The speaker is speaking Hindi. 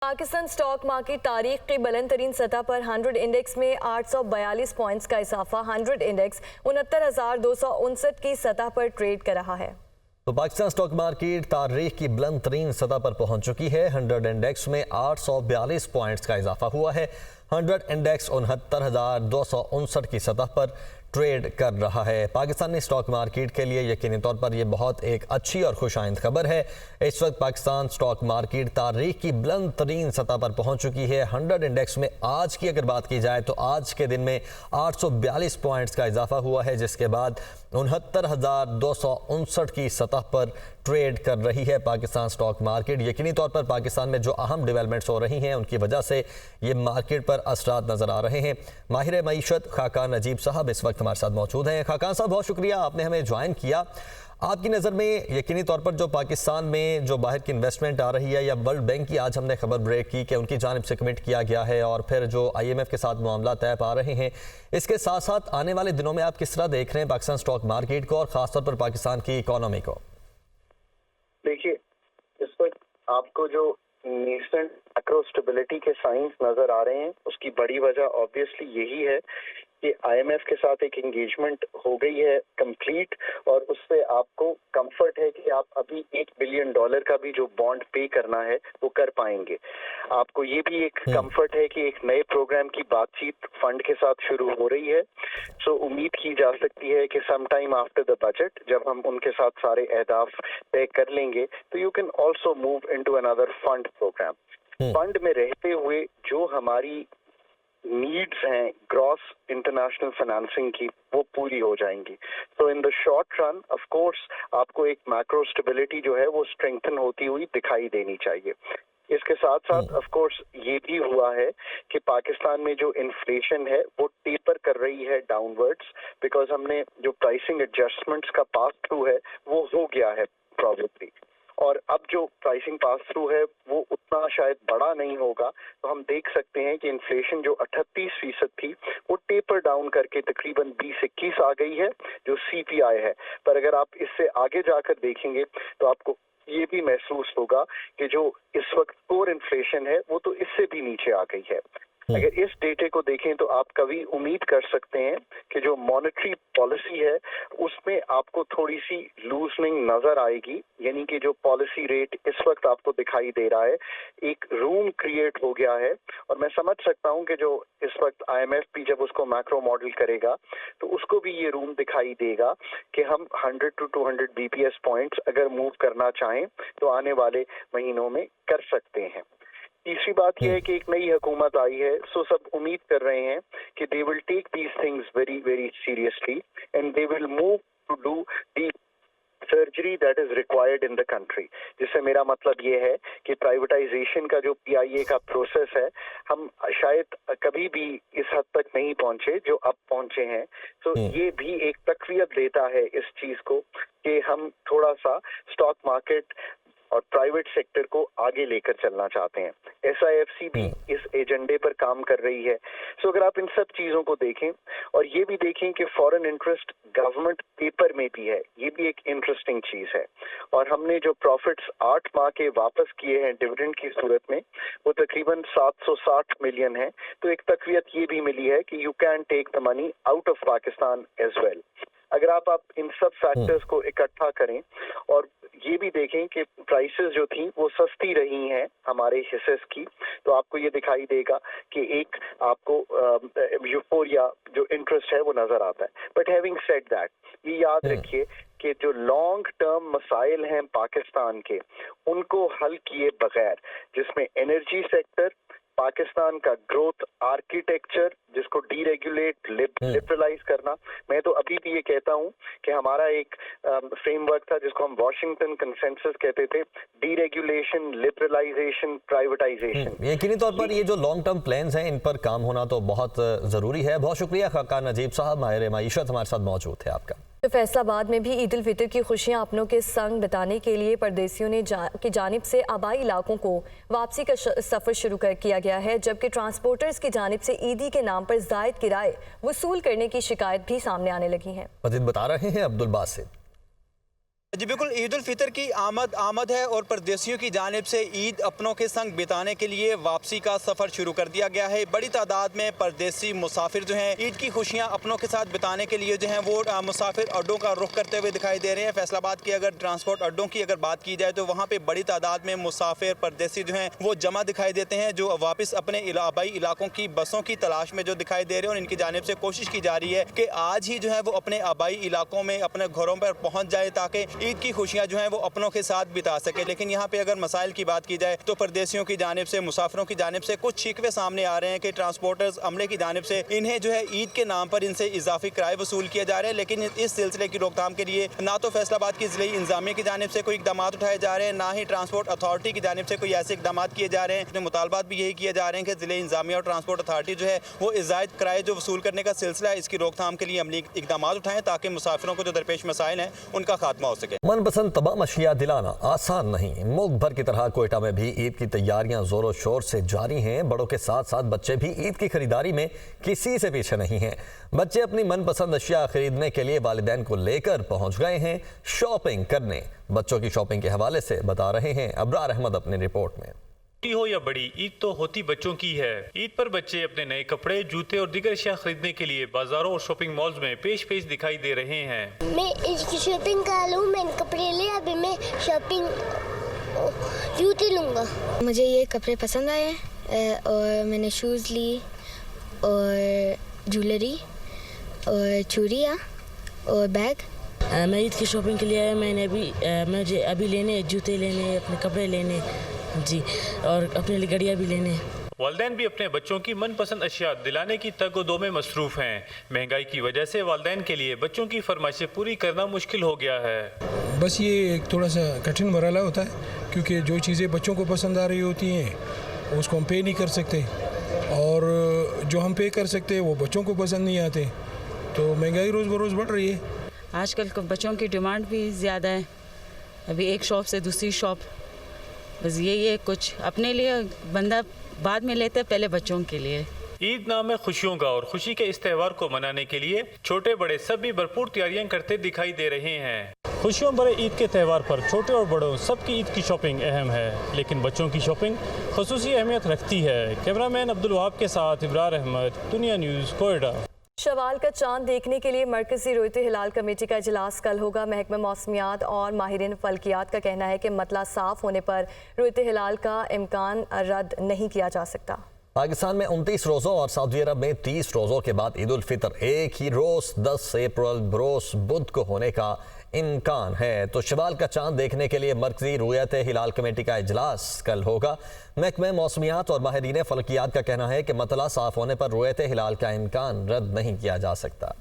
पाकिस्तान स्टॉक मार्केट तारीख की बुलंद तरीन सतह पर 100 इंडेक्स में 842 पॉइंट्स का इजाफा 100 इंडेक्स 69,259 की सतह पर ट्रेड कर रहा है। तो पाकिस्तान स्टॉक मार्केट तारीख की बुलंद तरीन सतह पर पहुंच चुकी है। 100 इंडेक्स में 842 पॉइंट्स का इजाफा हुआ है। 100 इंडेक्स 69,259 की सतह पर ट्रेड कर रहा है। पाकिस्तानी स्टॉक मार्केट के लिए यकीनी तौर पर यह बहुत एक अच्छी और खुशाइंद खबर है। इस वक्त पाकिस्तान स्टॉक मार्केट तारीख की बुलंद तरीन सतह पर पहुंच चुकी है। 100 इंडेक्स में आज की अगर बात की जाए तो आज के दिन में 842 पॉइंट्स का इजाफा हुआ है, जिसके बाद 69,259 की सतह पर ट्रेड कर रही है पाकिस्तान स्टॉक मार्केट। यकीनी तौर पर पाकिस्तान में जो अहम डेवलपमेंट्स हो रही हैं उनकी वजह से ये मार्केट पर असरात नज़र आ रहे हैं। माहिर मईशत खाकान नजीब साहब इस वक्त हमारे साथ मौजूद हैं। खाकान साहब, बहुत शुक्रिया, आपने हमें ज्वाइन किया। आपकी नज़र में यकीनी तौर पर जो पाकिस्तान में जो बाहर की इन्वेस्टमेंट आ रही है, या वर्ल्ड बैंक की आज हमने खबर ब्रेक की कि उनकी जानिब से कमिट किया गया है, और फिर जो IMF के साथ मामला तय पा रहे हैं, इसके साथ साथ आने वाले दिनों में आप किस तरह देख रहे हैं पाकिस्तान स्टॉक मार्केट को और ख़ासतौर पर पाकिस्तान की इकॉनमी को? देखिए, इस वक्त आपको जो नेसेंट मैक्रो स्टेबिलिटी के साइंस नजर आ रहे हैं, उसकी बड़ी वजह ऑब्वियसली यही है कि IMF के साथ एक एंगेजमेंट हो गई है कंप्लीट, और उससे आपको कंफर्ट है कि आप अभी $1 बिलियन का भी जो बॉन्ड पे करना है वो कर पाएंगे। आपको ये भी एक कंफर्ट है कि एक नए प्रोग्राम की बातचीत फंड के साथ शुरू हो रही है। सो उम्मीद की जा सकती है कि some time after the budget, जब हम उनके साथ सारे अहदाफ तय कर लेंगे, तो you can also move into another fund programme. Fund में रहते हुए जो हमारी नीड्स हैं ग्रॉस इंटरनेशनल फाइनेंसिंग की, वो पूरी हो जाएंगी। तो in the short run of course आपको एक मैक्रो स्टेबिलिटी जो है वो स्ट्रेंथन होती हुई दिखाई देनी चाहिए। इसके साथ साथ ऑफ कोर्स ये भी हुआ है कि पाकिस्तान में जो इन्फ्लेशन है वो टेपर कर रही है डाउनवर्ड्स, बिकॉज हमने जो प्राइसिंग एडजस्टमेंट्स का पास थ्रू है वो हो गया है प्रॉब्लली, और अब जो प्राइसिंग पास थ्रू है वो उतना शायद बड़ा नहीं होगा। तो हम देख सकते हैं कि इन्फ्लेशन जो 38% थी वो टेपर डाउन करके तकरीबन 20-21 आ गई है जो CPI है। पर अगर आप इससे आगे जाकर देखेंगे तो आपको ये भी महसूस होगा कि जो इस वक्त कोर इन्फ्लेशन है वो तो इससे भी नीचे आ गई है। अगर इस डेटे को देखें तो आप कभी उम्मीद कर सकते हैं कि जो मॉनेटरी पॉलिसी है उसमें आपको थोड़ी सी लूजनिंग नजर आएगी, यानी कि जो पॉलिसी रेट इस वक्त आपको दिखाई दे रहा है, एक रूम क्रिएट हो गया है। और मैं समझ सकता हूं कि जो इस वक्त IMF भी जब उसको मैक्रो मॉडल करेगा तो उसको भी ये रूम दिखाई देगा कि हम 100 to 200 BPS पॉइंट्स अगर मूव करना चाहें तो आने वाले महीनों में कर सकते हैं। तीसरी बात यह है कि एक नई हुकूमत आई है, सो सब उम्मीद कर रहे हैं कि they will take these things very very seriously and they will move to do the surgery that is required in the country. जिससे मेरा मतलब ये है कि प्राइवेटाइजेशन का जो PIA का प्रोसेस है, हम शायद कभी भी इस हद तक नहीं पहुंचे जो अब पहुंचे हैं। तो ये भी एक तकवीत देता है इस चीज को कि हम थोड़ा सा स्टॉक मार्केट और प्राइवेट सेक्टर को आगे लेकर चलना चाहते हैं। SIFC भी इस एजेंडे पर काम कर रही है। सो अगर आप इन सब चीजों को देखें और ये भी देखें कि फॉरेन इंटरेस्ट गवर्नमेंट पेपर में भी है, ये भी एक इंटरेस्टिंग चीज है। और हमने जो प्रॉफिट्स 8 माह के वापस किए हैं डिविडेंड की सूरत में, वो तकरीबन 760 मिलियन है। तो एक तकवीत ये भी मिली है कि you can take the money out of Pakistan as well. अगर आप इन सब फैक्टर्स को इकट्ठा करें और ये भी देखें कि प्राइसेस जो थी वो सस्ती रही हैं हमारे हिस्से की, तो आपको ये दिखाई देगा कि एक आपको यूफोरिया जो इंटरेस्ट है वो नजर आता है। बट हैविंग सेड दैट, ये याद रखिए कि जो लॉन्ग टर्म मसाइल हैं पाकिस्तान के, उनको हल किए बगैर, जिसमें एनर्जी सेक्टर, पाकिस्तान का ग्रोथ आर्किटेक्चर जिसको डीरेगुलेट लिबरलाइज करना, मैं तो अभी भी ये कहता हूं कि हमारा एक फ्रेमवर्क था जिसको हम वॉशिंगटन कंसेंसस कहते थे, डीरेगुलेशन, लिबरलाइजेशन, प्राइवेटाइजेशन। यकीनी तौर पर ये जो लॉन्ग टर्म प्लान्स हैं इन पर काम होना तो बहुत ज़रूरी है। बहुत शुक्रिया खाकान नजीब साहब, माहिर मईशत हमारे साथ मौजूद है आपका। तो फैसलाबाद में भी ईद उल फितर की खुशियां अपनों के संग बिताने के लिए परदेसियों ने की जानिब से आबाई इलाकों को वापसी का सफ़र शुरू किया गया है, जबकि ट्रांसपोर्टर्स की जानिब से ईदी के नाम पर ज़ायद किराए वसूल करने की शिकायत भी सामने आने लगी हैं। मज़ीद बता रहे हैं अब्दुल बासित। जी बिल्कुल, ईद उल फितर की आमद है और परदेशियों की जानिब से ईद अपनों के संग बिताने के लिए वापसी का सफ़र शुरू कर दिया गया है। बड़ी तादाद में परदेसी मुसाफिर जो हैं ईद की खुशियां अपनों के साथ बिताने के लिए जो हैं वो मुसाफिर अड्डों का रुख करते हुए दिखाई दे रहे हैं। फैसलाबाद की अगर ट्रांसपोर्ट अड्डों की अगर बात की जाए तो वहाँ पर बड़ी तादाद में मुसाफिर परदेसी जो हैं वो जमा दिखाई देते हैं, जो वापस अपने आबाई इलाकों की बसों की तलाश में जो दिखाई दे रहे हैं। और इनकी जानिब से कोशिश की जा रही है कि आज ही जो है वो अपने आबाई इलाकों में अपने घरों पर पहुँच जाए ताकि ईद की खुशियां जो हैं वो अपनों के साथ बिता सके। लेकिन यहाँ पे अगर मसाइल की बात की जाए तो परदेशियों की जानिब से, मुसाफिरों की जानिब से कुछ शिकवे सामने आ रहे हैं कि ट्रांसपोर्टर्स अमले की जानिब से इन्हें जो है ईद के नाम पर इनसे इजाफी किराए वसूल किए जा रहे हैं। लेकिन इस सिलसिले की रोकथाम के लिए ना तो फैसलाबाद की ज़िले इंतजामिया की जानिब से कोई इकदाम उठाए जा रहे हैं, ना ही ट्रांसपोर्ट अथॉरिटी की जानिब से कोई ऐसे इकदाम किए जा रहे हैं। अपने मुतालबात भी यही किए जा रहे हैं कि ज़िले इंतजामिया और ट्रांसपोर्ट अथॉरिटी जो है वो ज़ायद किराए जो वसूल करने का सिलसिला है इसकी रोकथाम के लिए अमली इकदाम उठाएं ताकि मुसाफिरों को जो दरपेश मसाइल हैं उनका खात्मा हो सके। मनपसंद तमाम अशिया दिलाना आसान नहीं। मुल्क भर की तरह कोयटा में भी ईद की तैयारियां जोरों शोर से जारी हैं। बड़ों के साथ साथ बच्चे भी ईद की खरीदारी में किसी से पीछे नहीं हैं। बच्चे अपनी मनपसंद अशिया खरीदने के लिए वालिदैन को लेकर पहुंच गए हैं शॉपिंग करने। बच्चों की शॉपिंग के हवाले से बता रहे हैं अबरार अहमद अपनी रिपोर्ट में। छोटी हो या बड़ी, ईद तो होती बच्चों की है। ईद पर बच्चे अपने नए कपड़े, जूते और दीगर अशिया खरीदने के लिए बाजारों और शॉपिंग मॉल्स में पेश दिखाई दे रहे हैं। मैं इसकी शॉपिंग कर लूँ, मैंने कपड़े लिए, अभी मैं शॉपिंग जूते लूँगा। मुझे ये कपड़े पसंद आए और मैंने शूज़ ली और ज्वेलरी और चूड़ियाँ और बैग। मैं ईद की शॉपिंग के लिए आया। मुझे अभी लेने जूते लेने, अपने कपड़े लेने जी, और अपने लिए घड़ियाँ भी लेने। वालिदैन भी अपने बच्चों की मनपसंद अशिया दिलाने की तगो-दो में मसरूफ हैं। महंगाई की वजह से वालिदैन के लिए बच्चों की फरमाइशें पूरी करना मुश्किल हो गया है। बस ये एक थोड़ा सा कठिन मरहला होता है क्योंकि जो चीज़ें बच्चों को पसंद आ रही होती हैं उसको हम पे नहीं कर सकते, और जो हम पे कर सकते हैं वो बच्चों को पसंद नहीं आते, तो महंगाई रोज़ बरोज़ बढ़ रही है। आजकल बच्चों की डिमांड भी ज़्यादा है, अभी एक शॉप से दूसरी शॉप, बस यही है। कुछ अपने लिए बंदा बाद में लेते, पहले बच्चों के लिए। ईद नाम है खुशियों का, और खुशी के इस त्यौहार को मनाने के लिए छोटे बड़े सभी भरपूर तैयारियां करते दिखाई दे रहे हैं। खुशियों भरे ईद के त्यौहार पर छोटे और बड़ों सबकी ईद की शॉपिंग अहम है, लेकिन बच्चों की शॉपिंग खुसूसी अहमियत रखती है। कैमरामैन अब्दुल वहाब के साथ इब्रार अहमद, दुनिया न्यूज़, कोयटा। शवाल का चांद देखने के लिए मरकजी रोयते हिलाल कमेटी का इजलास कल होगा। महकमा मौसमियात और माहिरीन फल्कियात का कहना है कि मतला साफ होने पर रोयते हिलाल का इम्कान रद्द नहीं किया जा सकता। पाकिस्तान में 29 रोज़ों और सऊदी अरब में 30 रोज़ों के बाद ईद उल फितर एक ही रोज़ 10 अप्रैल बरोज़ बुध को होने का इम्कान है। तो शवाल का चांद देखने के लिए मरकजी रोयत हिलाल कमेटी का इजलास कल होगा। महकमा मौसमियात और माहिरीन फल्कियात का कहना है कि मतला साफ होने पर रोयत हिलाल का इम्कान रद्द नहीं किया जा सकता।